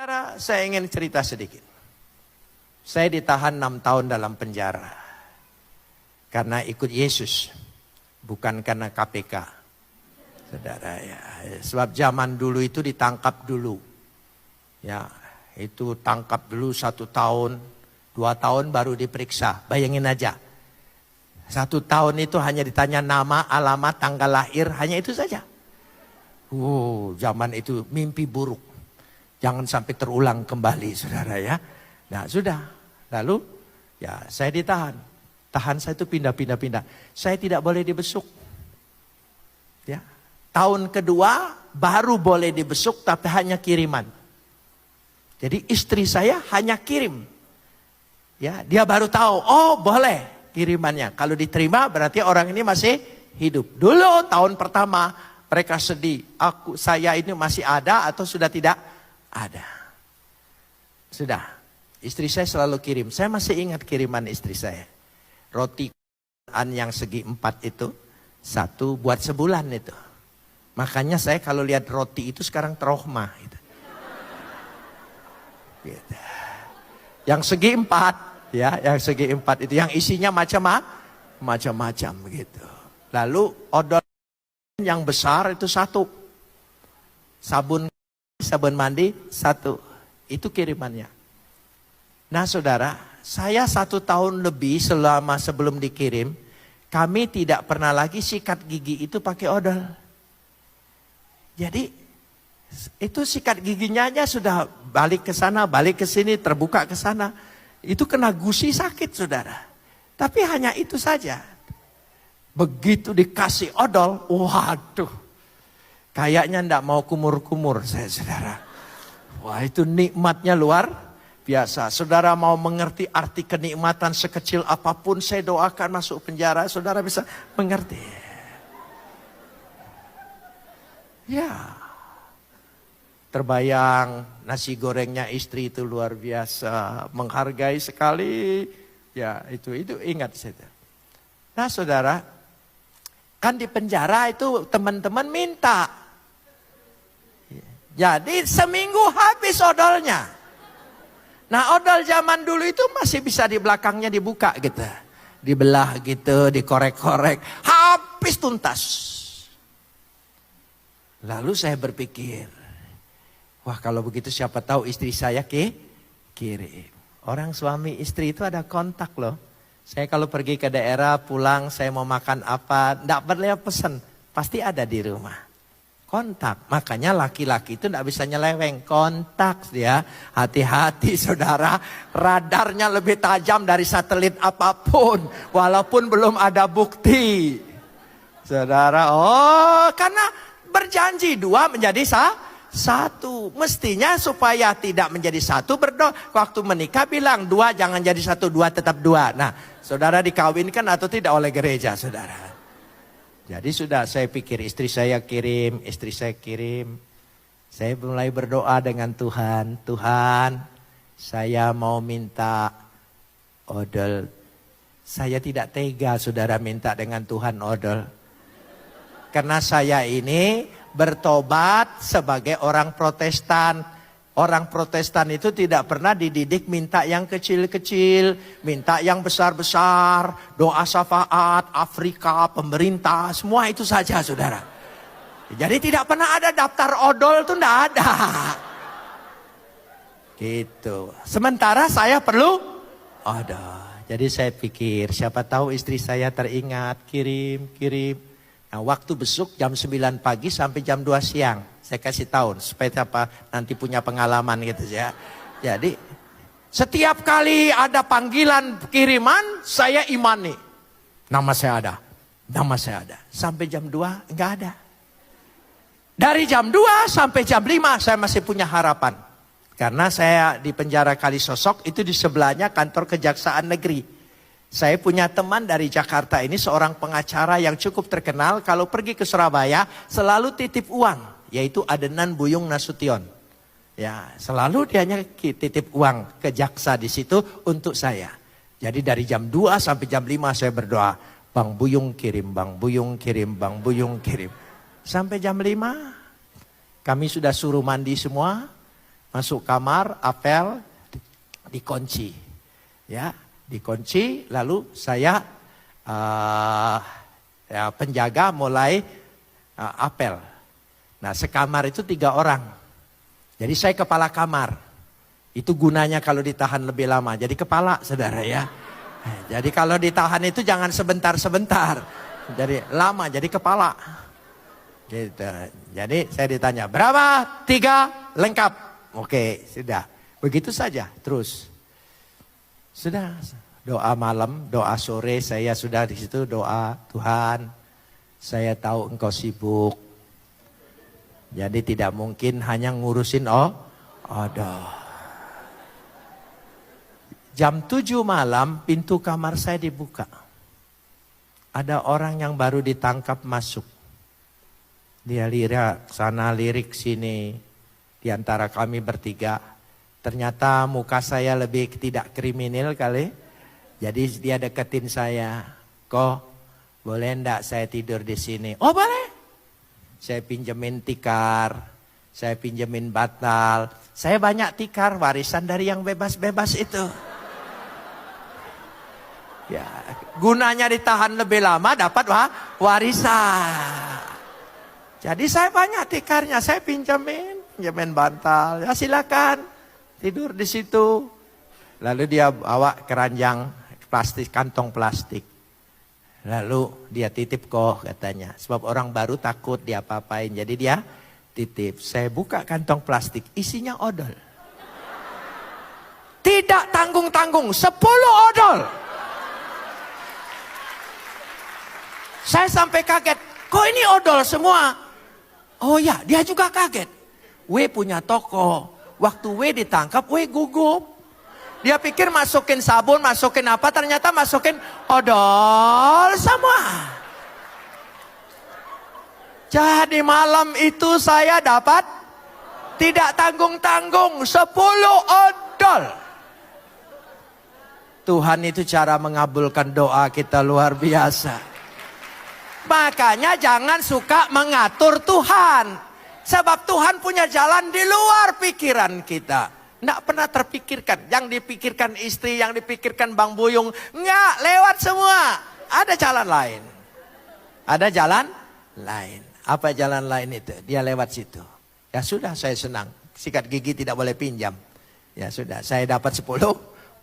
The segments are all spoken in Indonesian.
Saudara, saya ingin cerita sedikit. Saya ditahan 6 tahun dalam penjara. Karena ikut Yesus. Bukan karena KPK. Saudara ya. Sebab zaman dulu itu ditangkap dulu. Ya, itu tangkap dulu 1 tahun. 2 tahun baru diperiksa. Bayangin aja. 1 tahun itu hanya ditanya nama, alamat, tanggal lahir. Hanya itu saja. Zaman itu mimpi buruk. Jangan sampai terulang kembali, saudara ya. Nah, sudah. Lalu, ya saya ditahan. Tahan saya itu pindah. Saya tidak boleh dibesuk. Ya. Tahun kedua, baru boleh dibesuk, tapi hanya kiriman. Jadi istri saya hanya kirim. Ya, dia baru tahu, oh boleh kirimannya. Kalau diterima, berarti orang ini masih hidup. Dulu, tahun pertama, mereka sedih. Saya ini masih ada atau sudah tidak? Ada. Sudah. Istri saya selalu kirim. Saya masih ingat kiriman istri saya. Roti yang segi 4 itu. 1 buat sebulan itu. Makanya saya kalau lihat roti itu sekarang trauma. Gitu. Gitu. Yang segi 4. Ya, yang segi 4 itu. Yang isinya macam-macam gitu. Lalu odol yang besar itu 1. Sabun mandi 1. Itu kirimannya. Nah saudara, saya 1 tahun lebih sebelum dikirim, kami tidak pernah lagi sikat gigi itu pakai odol. Jadi itu sikat giginya aja sudah balik ke sana, balik ke sini, terbuka ke sana. Itu kena gusi sakit saudara. Tapi hanya itu saja. Begitu dikasih odol, waduh. Kayaknya enggak mau kumur-kumur saya saudara. Wah itu nikmatnya luar biasa. Saudara mau mengerti arti kenikmatan sekecil apapun, saya doakan masuk penjara. Saudara bisa mengerti. Ya. Terbayang nasi gorengnya istri itu luar biasa. Menghargai sekali. Ya itu ingat saja. Nah saudara. Kan di penjara itu teman-teman minta. Jadi seminggu habis odolnya. Nah odol zaman dulu itu masih bisa di belakangnya dibuka gitu. Dibelah gitu, dikorek-korek. Habis tuntas. Lalu saya berpikir. Wah kalau begitu siapa tahu istri saya kirim. Orang suami istri itu ada kontak loh. Saya kalau pergi ke daerah pulang saya mau makan apa. Tidak perlu pesan. Pasti ada di rumah. Kontak, makanya laki-laki itu tidak bisa nyeleweng. Kontak dia, hati-hati saudara. Radarnya lebih tajam dari satelit apapun. Walaupun belum ada bukti. Saudara, karena berjanji 2 menjadi 1. Mestinya supaya tidak menjadi 1 berdoa. Waktu menikah bilang 2 jangan jadi 1, 2 tetap 2. Nah, saudara dikawinkan atau tidak oleh gereja saudara. Jadi sudah saya pikir istri saya kirim. Saya mulai berdoa dengan Tuhan. Tuhan saya mau minta odol. Saya tidak tega saudara minta dengan Tuhan odol. Karena saya ini bertobat sebagai orang Protestan. Orang Protestan itu tidak pernah dididik minta yang kecil-kecil, minta yang besar-besar, doa syafaat, Afrika, pemerintah, semua itu saja saudara. Jadi tidak pernah ada daftar odol itu tidak ada. Gitu. Sementara saya perlu odol. Jadi saya pikir siapa tahu istri saya teringat, kirim. Nah, waktu besuk jam 9 pagi sampai jam 2 siang. Saya kasih tahu supaya nanti punya pengalaman gitu ya. Jadi setiap kali ada panggilan kiriman saya imani. Nama saya ada. Sampai jam 2 enggak ada. Dari jam 2 sampai jam 5 saya masih punya harapan. Karena saya di penjara Kalisosok itu di sebelahnya kantor Kejaksaan Negeri. Saya punya teman dari Jakarta ini seorang pengacara yang cukup terkenal. Kalau pergi ke Surabaya selalu titip uang. Yaitu Adenan Buyung Nasution. Ya, selalu dianya titip uang ke jaksa di situ untuk saya. Jadi dari jam 2 sampai jam 5 saya berdoa. Bang Buyung kirim, Bang Buyung kirim, Bang Buyung kirim. Sampai jam 5 kami sudah suruh mandi semua. Masuk kamar, apel, dikunci. Ya, dikunci, lalu saya penjaga mulai apel. Nah, sekamar itu 3 orang. Jadi saya kepala kamar. Itu gunanya kalau ditahan lebih lama. Jadi kepala, saudara ya. Jadi kalau ditahan itu jangan sebentar-sebentar. Jadi lama, jadi kepala. Gitu. Jadi saya ditanya, berapa? 3 lengkap. Oke, sudah. Begitu saja, terus. Sudah, doa malam, doa sore, saya sudah di situ doa, Tuhan, saya tahu Engkau sibuk. Jadi tidak mungkin hanya ngurusin odol. Jam 7 malam pintu kamar saya dibuka. Ada orang yang baru ditangkap masuk. Dia lirik sana, lirik sini. Di antara kami bertiga. Ternyata muka saya lebih tidak kriminal kali. Jadi dia deketin saya. Kok boleh enggak saya tidur di sini? Oh boleh. Saya pinjemin tikar. Saya pinjemin batal. Saya banyak tikar warisan dari yang bebas-bebas itu. Ya, gunanya ditahan lebih lama dapat warisan. Jadi saya banyak tikarnya, saya pinjamin bantal. Ya silakan tidur di situ. Lalu dia bawa keranjang plastik, kantong plastik. Lalu dia titip kok katanya. Sebab orang baru takut dia apa-apain. Jadi dia titip. Saya buka kantong plastik, isinya odol. Tidak tanggung-tanggung, 10 odol. Saya sampai kaget, kok ini odol semua? Oh ya, dia juga kaget. W punya toko, waktu W ditangkap, W gugup. Dia pikir masukin sabun, masukin apa, ternyata masukin odol semua. Jadi malam itu saya dapat tidak tanggung-tanggung 10 odol. Tuhan itu cara mengabulkan doa kita luar biasa. Makanya jangan suka mengatur Tuhan. Sebab Tuhan punya jalan di luar pikiran kita. Nggak pernah terpikirkan. Yang dipikirkan istri, yang dipikirkan Bang Buyung. Nggak, lewat semua. Ada jalan lain. Ada jalan lain. Apa jalan lain itu? Dia lewat situ. Ya sudah, saya senang. Sikat gigi tidak boleh pinjam. Ya sudah, saya dapat 10.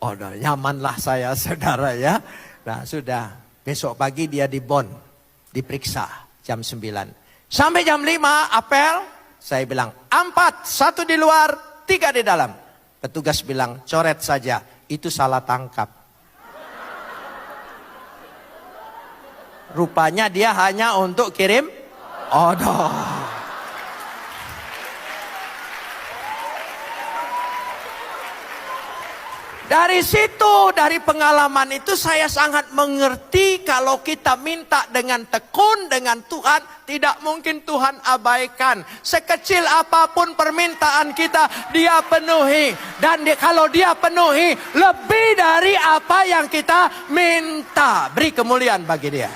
Oh, nyamanlah saya, saudara ya. Nah sudah, besok pagi dia di Bon. Diperiksa jam 9. Sampai jam 5 apel, saya bilang 4, 1 di luar, 3 di dalam. Petugas bilang coret saja, itu salah tangkap. Rupanya dia hanya untuk kirim odol. Dari situ, dari pengalaman itu saya sangat mengerti kalau kita minta dengan tekun dengan Tuhan, tidak mungkin Tuhan abaikan. Sekecil apapun permintaan kita, dia penuhi. Dan kalau dia penuhi, lebih dari apa yang kita minta. Beri kemuliaan bagi dia.